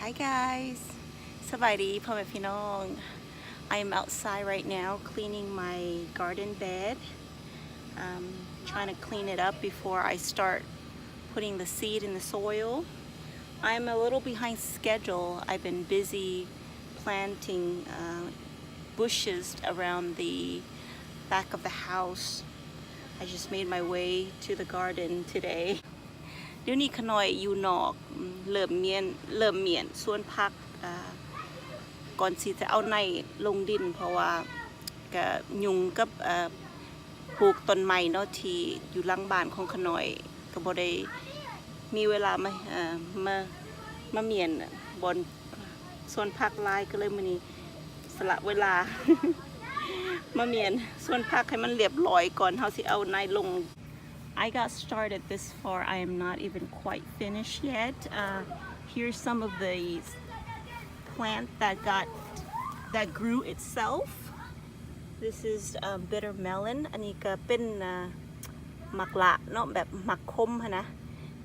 Hi guys สบายดีพ่อแม่พี่น้อง I am outside right now cleaning my garden bed, trying to clean it up before I start putting the seed in the soil. I'm a little behind schedule. I've been busy planting bushes around the back of the house. I just made my way to the garden today. เดี๋ยวนี้ขน่อยอยู่นอกเริ่มเมียนส่วนพักก่อนสิจะเอาในลงดินเพราะว่าก็ยุงกับปลูกต้นไม้เนาะที่อยู่หลังบ้านของขน่อยก็บ่ได้มีเวลามาเมียนบนส่วนพักลายก็เลยมื้อนี้สละเวลา มาเมียนส่วนพักให้มันเรียบร้อยก่อนเฮาสิเอาในลงI got started this far. I am not even quite finished yet. Here's some of the plant that grew itself. This is bitter melon. อันนี้ก็เป็นหมักละเนาะแบบหมักคมค่ะนะ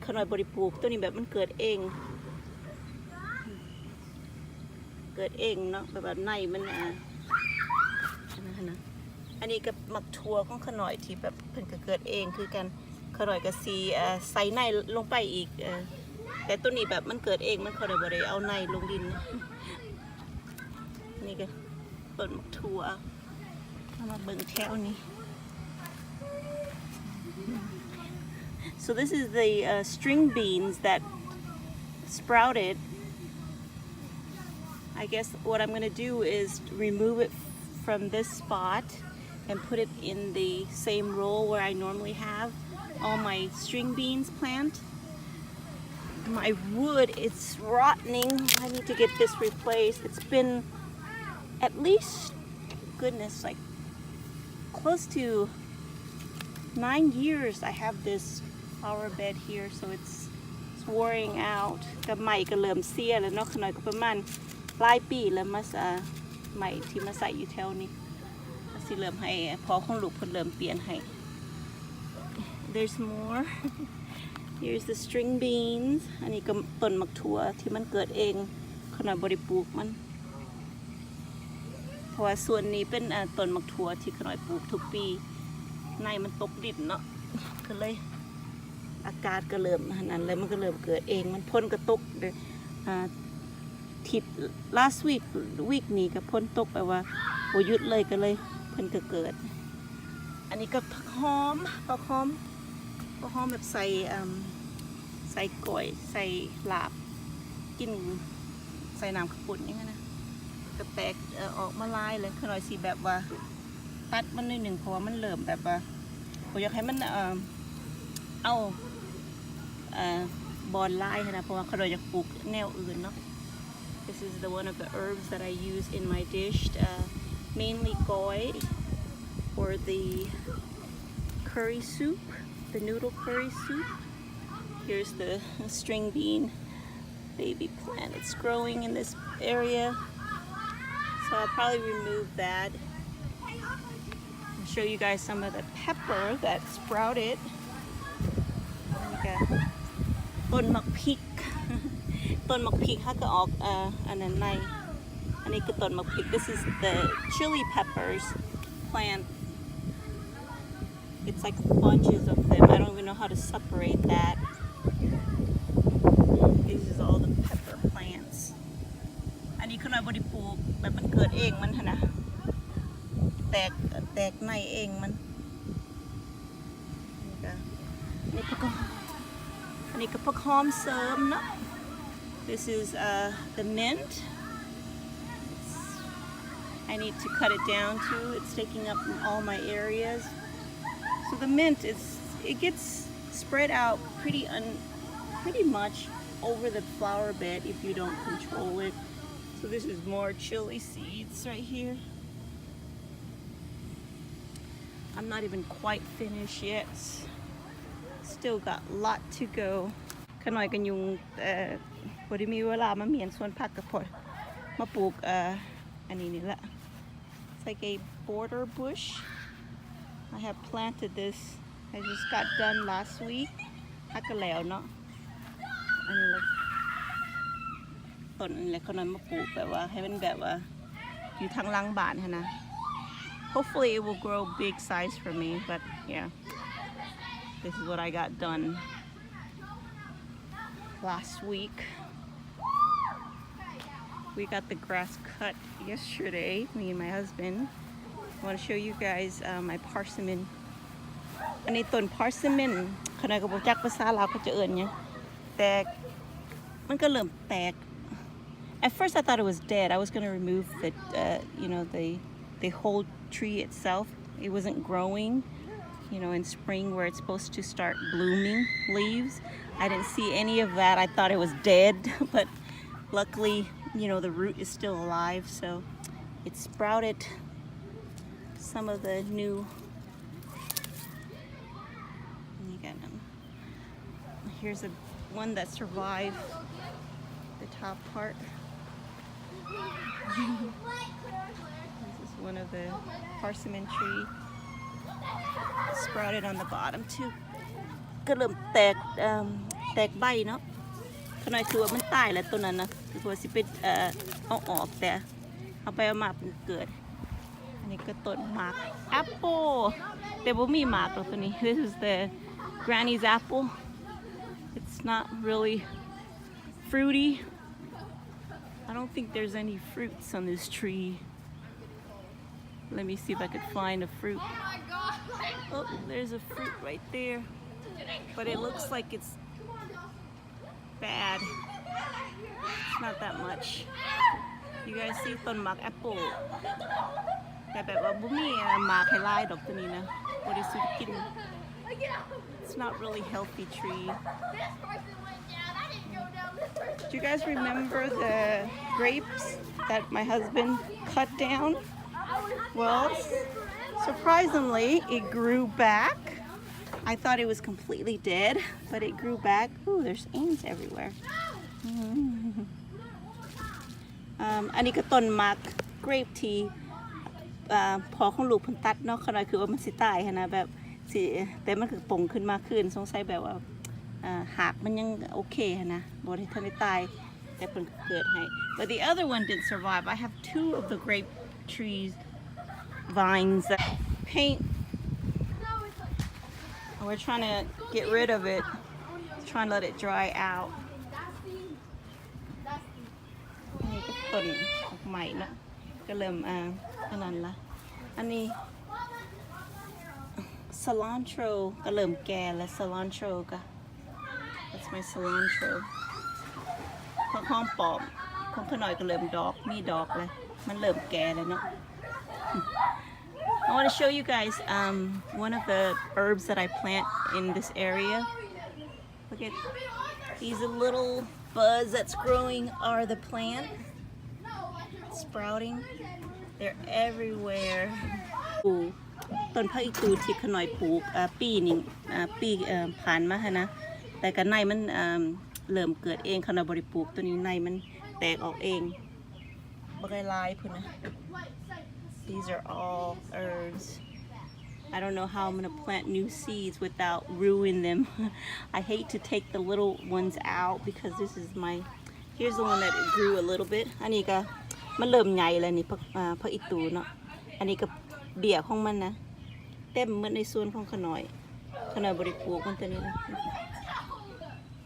ขน่อยบริปลูกตัวนี้แบบมันเกิดเองเนาะแบบในมันนะอันนี้กับหมักถั่วของขน่อยที่แบบเพิ่นก็เกิดเองคือกันขน่อยก็สีใส่ในลงไปอีกแต่ตัวนี้แบบมันเกิดเองมันขน่อยบ่ได้เอาในลงดินนี่ก็ต้นหมักถั่วเอามาเบิ่งแถวนี้ So this is the string beans that sprouted. I guess what I'm going to do is remove it from this spot and put it in the same row where I normally have all my string beans plant. My wood is rotting. I need to get this replaced. It's been at least, goodness, like close to 9 years I have this flower bed here, so it's wearing out. กับใหม่ก็เริ่มเสียแล้วเนาะขน่อยก็ประมาณหลายปีแล้วมาใหม่ที่มาใส่อยู่แถวนี้สิเริ่มให้พอของลูกเพิ่นเริ่มเปลี่ยนให้ There's more. Here's the string beans. อันนี้ก็ต้นมักถั่วที่มันเกิดเองขน่อยบ่ได้ปลูกมันเพราะว่าส่วนนี้เป็นต้นมักถั่วที่ขน่อยปลูกทุกปีในมันตกดินเนาะก็เลยอากาศก็เริ่มนั้นเลยมันก็เริ่มเกิดเองมันพ่นก็ตกทิศ last week นี้ก็พ่นตกไปว่าบ่หยุดเลยก็เลยเพิ่นก็เกิดอันนี้ก็ผักหอมแบบใส่ก๋วยใส่ลาบกินใส่น้ำข้าวปุ้นอย่างนั้นนะก็แตกออกมาลายเลยขน่อยสิแบบว่าตัดมันนิดหนึ่งเพราะว่ามันเริ่มแบบว่าผมอยากให้มันเอาบอลลายนะเพราะว่าขน่อยอยากปลูกแนวอื่นเนาะ This is one of the herbs that I use in my dish, mainly goi for the curry soup, the noodle curry soup. Here's the string bean baby plant. It's growing in this area, so I'll probably remove that. I'll show you guys some of the pepper that sprouted. ต้นมักพริก ต้นมักพริกถ้าก็ออกอันนั้นในอันนี้คือต้นมักพริก This is the chili peppers plant. It's like bunches of them. I don't even know how to separate that. This is all the pepper plants. อันนี้คือเราบริปลูกแบบมันเกิดเองมันนะแตกในเองมันนี่ก็อันนี้ก็ผักหอมเสริมเนาะThis is the mint. I need to cut it down too. It's taking up all my areas. So the mint it gets spread out pretty much over the flower bed if you don't control it. So this is more chili seeds right here. I'm not even quite finished yet. Still got a lot to go. ขน่อยกันยุงพอดีมีเวลามาเมียนส่วนผักกับพอมาปลูกอันนี้นี่แหละ It's like a border bush. I have planted this. I just got done last week. ฮักกันแล้วเนาะอันนี้เลย ต ต้นอะไรเขานอนมาปลูกแบบว่าให้มันแบบว่าอยู่ทางหลังบ้านนะ hopefully it will grow big size for me but yeah this is what I got done last week we got the grass cut yesterday me and my husband I want to show you guys my persimmon อันนี้ต้น persimmon ขนาดกับโบจักภาษาลาวเขาจะเอิ่นเนี่ยแตกมันก็เริ่มแตก at first I thought it was dead I was going to remove the you know the whole tree itself it wasn't growing you know in spring where it's supposed to start blooming leaves I didn't see any of that I thought it was dead but luckily you know the root is still alive so it sprouted some of the new here's one that survived the top part this is one of the persimmon tree sprouted on the bottom too ก็เริ่มแตกใบเนาะขนาดคือว่ามันตายแล้วต้นนั้นนะคือว่าสิเป็นเอาออกแต่เอาไปเอามาเป็นเกิดอันนี้ก็ต้นหมากแอปเปิลแต่บ่มีหมากหรอกตัวนี้ this is the granny's apple it's not really fruity I don't think there's any fruits on this tree let me see if I could find a fruit oh there's a fruit right there but it looks like it's bad it's not that much you guys see ต้นหมากแอปเปิลแต่แบบว่าบุมีหมากให้ลายดอกตัวนี้นะบริสุทธิ์กิน it's not really healthy tree do you guys remember the grapes that my husband cut down well surprisingly it grew back I thought it was completely dead but it grew back ooh there's ants everywhere อันนี้ก็ต้นหมาก grape tea พอของลูกเพิ่นตัดเนาะขนาดคือว่ามันสิตายนะแบบสิแต่มันคือป่งขึ้นมาขึ้นสงสัยแบบว่าหากมันยังโอเคนะบ่ได้ทันได้ตายแต่เพิ่นเกิดให้ but the other one didn't survive I have two of the grape trees vines that paint we're trying to get rid of it trying to let it dry out นี่ก็ต้นใหม่เนาะก็เริ่มอันนั้นละอันนี้ cilantro ก็เริ่มแก่แล้ว cilantro ก็ that's my cilantro ผักหอมปอมของขน่อยก็เริ่มดอกมีดอกเลยมันเริ่มแก่แล้วเนาะ I want to show you guys one of the herbs that I plant in this area look at these little buds that's growing are the plant sprouting they're everywhere ต้นผักอีตูที่ขน่อยปลูกปีนี้ปีผ่านมานะแต่กันในมันเริ่มเกิดเองขณะบริปลูกตัวนี้ในมันแตกออกเองบ่ได้ลายพุ่นนะ these are all herbs I don't know how I'm gonna plant new seeds without ruining them I hate to take the little ones out because this is my here's the one that grew a little bit อันนี้ก็มันเริ่มใหญ่แล้วนี่ผักอีตูเนาะอันนี้ก็เบี้ยของมันนะเต็มเหมือนในส่วนของขน่อยบริปลูกมันตัวนี้นะ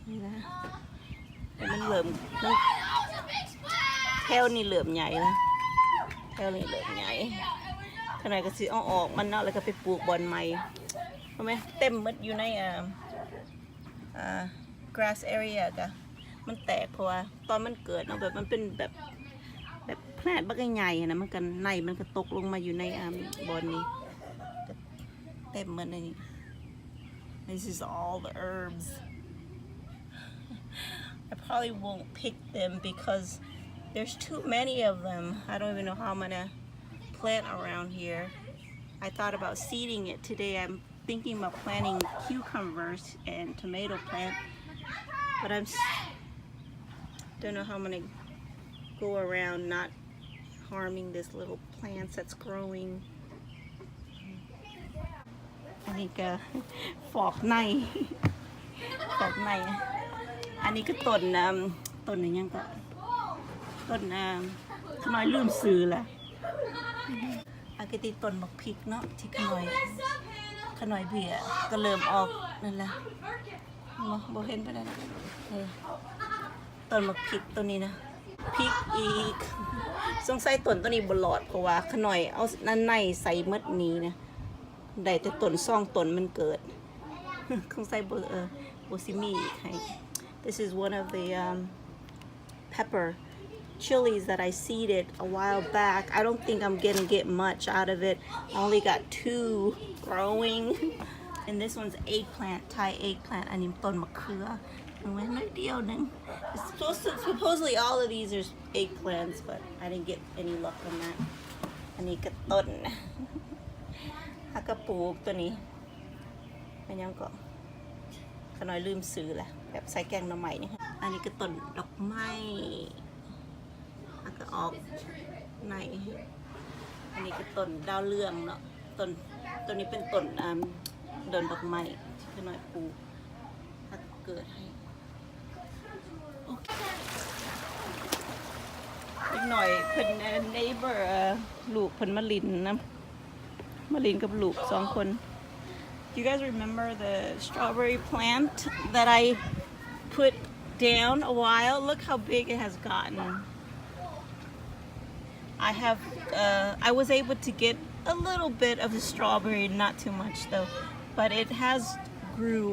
นี่นะแต่มันเริ่มแถวนี้เริ่มใหญ่แล้วแถวนี้เริ่มใหญ่ขน่อยก็สิเอาออกมันเนาะแล้วก็ไปปลูกบอนใหม่เห็นไหมเต็มหมดอยู่ในgrass area กะมันแตกเพราะว่าตอนมันเกิดเนาะแบบมันเป็นแบบแพลนบักใหญ่ๆนะมันกันในมันก็ตกลงมาอยู่ในบอนนี้เต็มหมดเลยนี่ This is all the herbs I probably won't pick them because there's too many of them I don't even know how I'm gonna plant around here I thought about seeding it today I'm thinking about planting cucumbers and tomato plant but don't know how I'm gonna go around not harming this little plants that's growing อันนี้ก็ฟอกในอันนี้ก็ต้นอะไรยังก็ ต้นขน้อยลืมซื้อแหละอากติต้นบักพริกเนาะที่ขน้อยเบียก็เริ่มออกนั่นแหละบ่เห็นไปได้นะต้นบักพริกตัวนี้นะพริกอีกสงสัยต้นตัวนี้บ่หลอดเพราะว่าขน้อยเอานั่นในใส่มดนี้นะได้แต่ต้นซ่องต้นมันเกิดสงสัยบ่สิมีอีกให้ This is one of the pepper chilies that I seeded a while back. I don't think I'm gonna get much out of it. I only got 2 growing. And this one's eggplant, Thai eggplant. อันนี้ต้นมะเขือมันไว้นิดเดียวนึง Supposedly all of these are eggplants, but I didn't get any luck on that. อันนี้ก็ต้นฮักกระปูกตัวนี้อันยังก็ขน้อยลืมซื้อแหละแบบใส่แกงหน่อไม้นี่อันนี้ก็ต้นดอกไม้แล้วก็ออกในอันนี้ก็ต้นดาวเรืองเนาะต้นนี้เป็นต้นดอกไม้ที่ขน้อยปลูกถ้าเกิดให้โอเคอีกหน่อยเพิ่น neighbor ลูกเพิ่นมาลินนะมาลินกับลูก2 คนDo you guys remember the strawberry plant that I put down a while? Look how big it has gotten. I was able to get a little bit of the strawberry, not too much though, but it has grew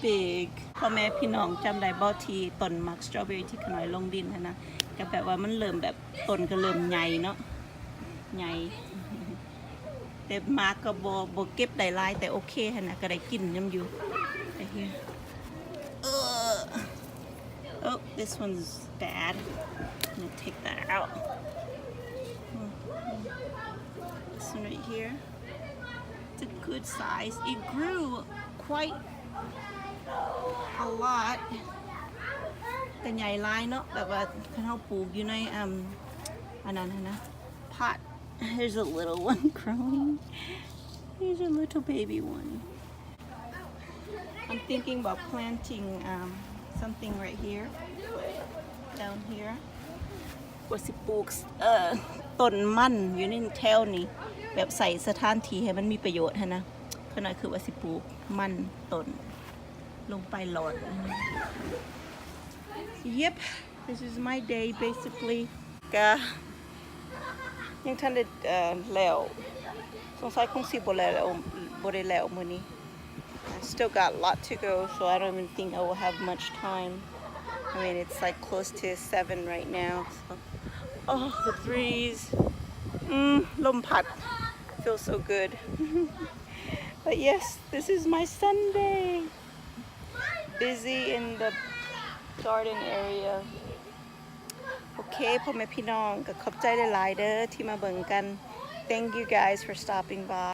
big. พ่อแม่พี่น้องจำได้บ่ที่ต้นมักสตรอเบอรี่ที่ขน้อยลงดินนะก็แบบว่ามันเริ่มแบบต้นก็เริ่มใหญ่เนาะใหญ่แต่มาก็บ่เก็บได้หลายแต่โอเคหั่นน่ะก็ได้กินน้ำอยู่ไอ้เหี้ยOh, this one's bad. I'm gonna take that out. This one right here. It's a good size. It grew quite a lot. แต่ใหญ่หลายเนาะแบบว่าเขาปลูกอยู่ในอันนั้นนะ pot. Here's a little one growing. Here's a little baby one. I'm thinking about planting something right here, down here. ว่าสิปลูกต้นมันอยู่ในแถวนี้แบบใส่สถานที่ให้มันมีประโยชน์นะขนาดคือว่าสิปลูกมันต้นลงไปหลอด Yep, this is my day basically. ก็ยังทันได้แล้วสงสัยคงสิบ่ได้แล้วมื้อนี้ I still got a lot to go, so I don't even think I will have much time. I mean, it's like close to 7 right now. So. Oh, the breeze. ลมพัด feels so good. But yes, this is my Sunday. Busy in the garden area. โอเคพ่อแม่พี่น้องก็ขอบใจหลายๆเด้อที่มาเบิ่งกัน Thank you guys for stopping by.